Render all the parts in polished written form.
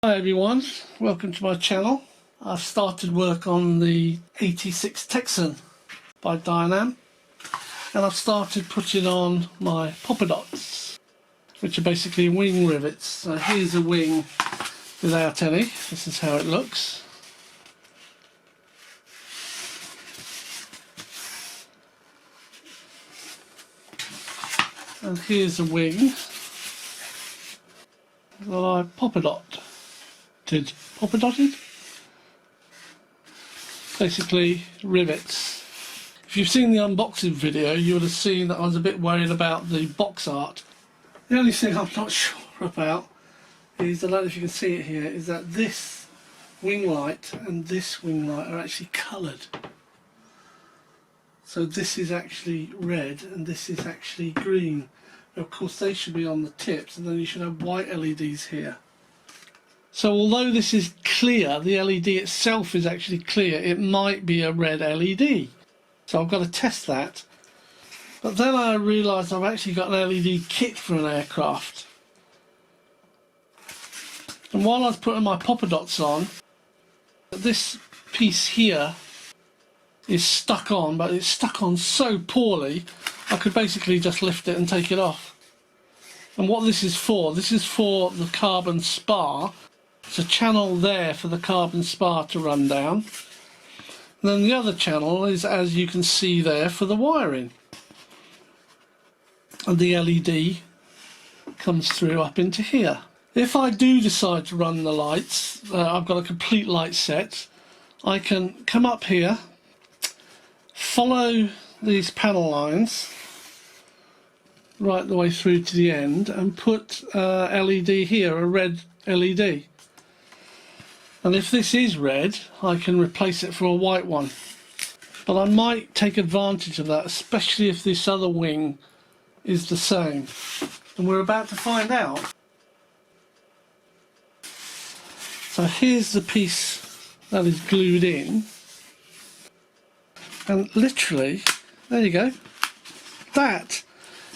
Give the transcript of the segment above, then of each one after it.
Hi everyone, welcome to my channel. I've started work on the AT6 Texan by Dynam, and I've started putting on my popper dots, which are basically wing rivets. So here's a wing without any. This is how it looks. And here's a wing that I popper dotted. Basically rivets. If you've seen the unboxing video, you would have seen that I was a bit worried about the box art. The only thing I'm not sure about is, I don't know if you can see it here, is that this wing light and this wing light are actually coloured. So this is actually red and this is actually green. Of course they should be on the tips, and then you should have white LEDs here. So although this is clear, the LED itself is actually clear, it might be a red LED. So I've got to test that. But then I realised I've actually got an LED kit for an aircraft. And while I was putting my popper dots on, this piece here is stuck on, but it's stuck on so poorly I could basically just lift it and take it off. And what this is for the carbon spar. There's a channel there for the carbon spar to run down. And then the other channel is, as you can see there, for the wiring. And the LED comes through up into here. If I do decide to run the lights, I've got a complete light set, I can come up here, follow these panel lines right the way through to the end, and put LED here, a red LED. And if this is red, I can replace it for a white one. But I might take advantage of that, especially if this other wing is the same. And we're about to find out. So here's the piece that is glued in. And literally, there you go. That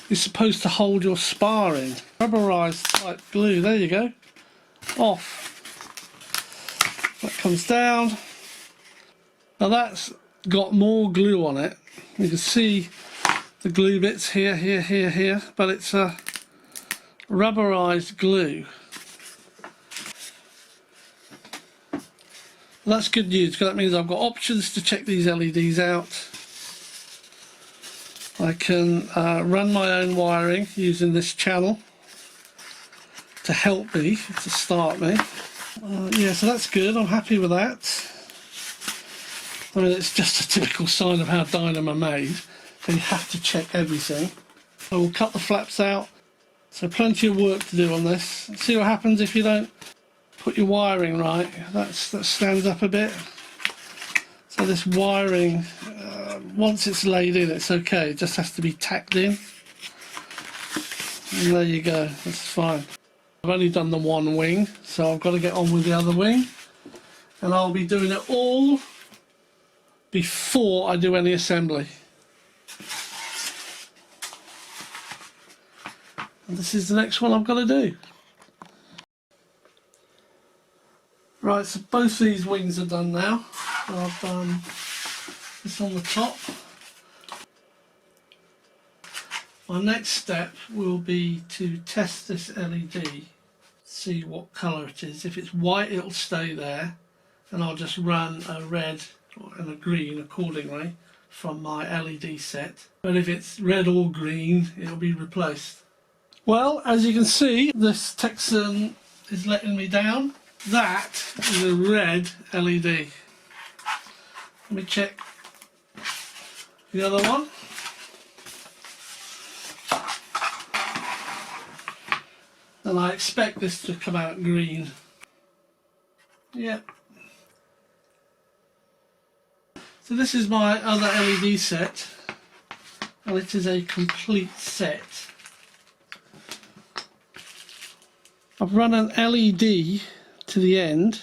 is supposed to hold your spar in. Rubberized type glue, there you go. Off. That comes down. Now that's got more glue on it. You can see the glue bits here, here, but it's a rubberized glue. That's good news, because that means I've got options to check these LEDs out. I can run my own wiring using this channel to help me, to start me. Yeah, so that's good, I'm happy with that. I mean, it's just a typical sign of how Dynam are made. So you have to check everything. I will cut the flaps out. So plenty of work to do on this. See what happens if you don't put your wiring right. That stands up a bit. So this wiring, once it's laid in, it's okay. It just has to be tacked in. And there you go, that's fine. I've only done the one wing, so I've got to get on with the other wing. And I'll be doing it all before I do any assembly. And this is the next one I've got to do. Right, so both these wings are done now. I've done this on the top. My next step will be to test this LED, see what colour it is. If it's white, it'll stay there, and I'll just run a red and a green accordingly from my LED set. But if it's red or green, it'll be replaced. Well, as you can see, this Texan is letting me down. That is a red LED. Let me check the other one. And I expect this to come out green. Yep. So this is my other LED set, and it is a complete set. I've run an LED to the end,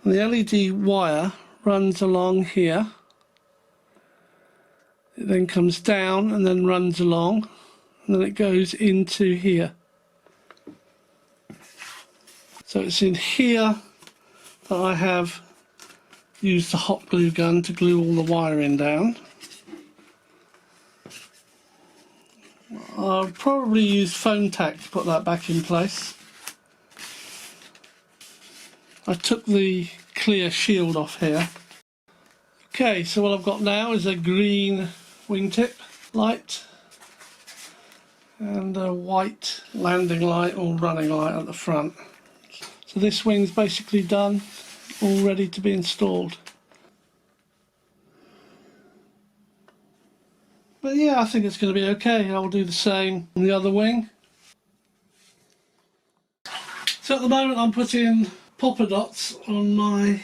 and the LED wire runs along here. It then comes down and then runs along, and then it goes into here. So it's in here that I have used the hot glue gun to glue all the wiring down. I'll probably use foam tack to put that back in place. I took the clear shield off here. Okay, so what I've got now is a green wingtip light and a white landing light or running light at the front. So this wing's basically done, all ready to be installed. But yeah, I think it's going to be okay. I'll do the same on the other wing. So at the moment I'm putting popper dots on my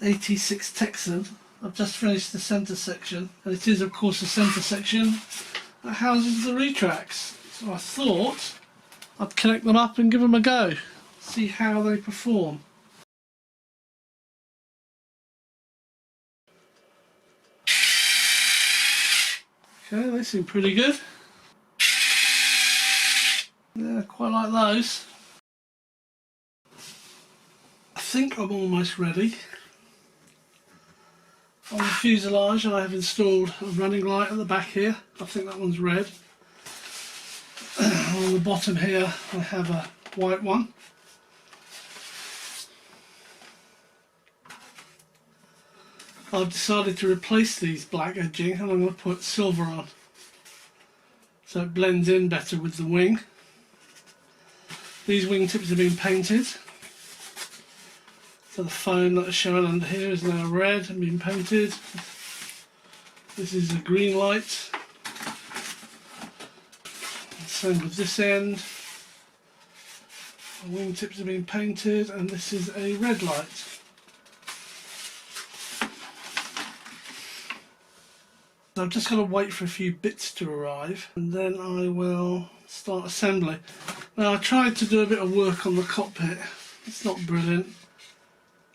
AT6 Texan. I've just finished the centre section, and it is of course the centre section that houses the retracts. So I thought I'd connect them up and give them a go, see how they perform. Okay, they seem pretty good. Yeah, quite like those. I think I'm almost ready. On the fuselage I have installed a running light at the back here. I think that one's red. On the bottom here I have a white one. I've decided to replace these black edging and I'm going to put silver on, so it blends in better with the wing. These wingtips have been painted, so the foam that is shown under here is now red and been painted. This is a green light. Same with this end. The wingtips have been painted and this is a red light. So I've just got to wait for a few bits to arrive and then I will start assembly. Now I tried to do a bit of work on the cockpit. It's not brilliant.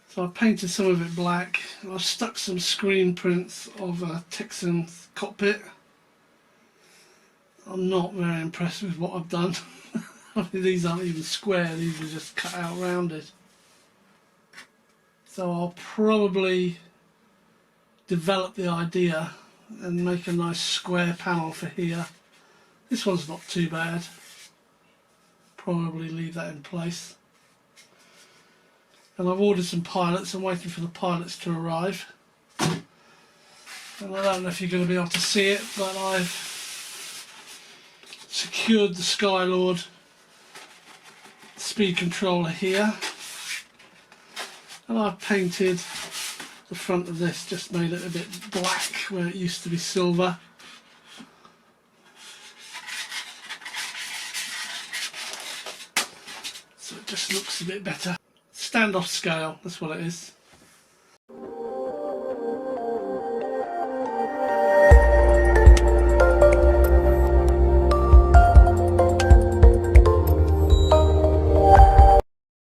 So I painted some of it black. I've stuck some screen prints of a Texan cockpit. I'm not very impressed with what I've done. I mean, these aren't even square, these are just cut out rounded. So I'll probably develop the idea and make a nice square panel for here. This one's not too bad. Probably leave that in place. And I've ordered some pilots. I'm waiting for the pilots to arrive. And I don't know if you're going to be able to see it, but I've secured the Skylord speed controller here. And I've painted the front of this, just made it a bit black where it used to be silver. So it just looks a bit better. Standoff scale, that's what it is.